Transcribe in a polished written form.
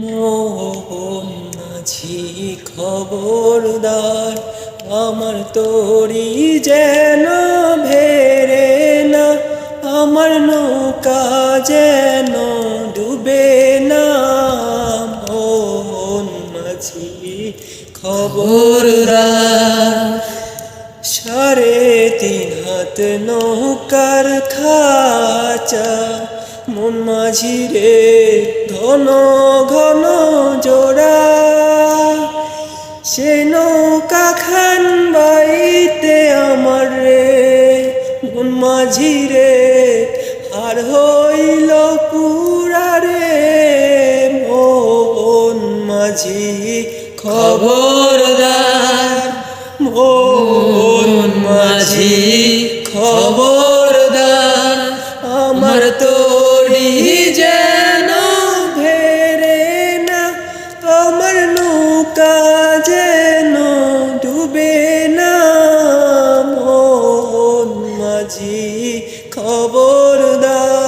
মোহন মাঝি খবরদার, আমার তরি যেন ভেরে না, আমার নৌকা যেন ডুবে না। মোহন মাঝি খবরদার, 3.5 হাত নৌকার খাঁচা, মন মাঝি রে ঘন ঘন জোড়া। সে নৌকা খান বাইতে আমার রে, মন মাঝি রে আর হইল পুরা রে। মোহন মাঝি খবরদার, মোহন মাঝি খবরদার, আমার তরি যেন ভেরে না, আমার নৌকা যেন ডুবে না। মোহন মাঝি খবরদার।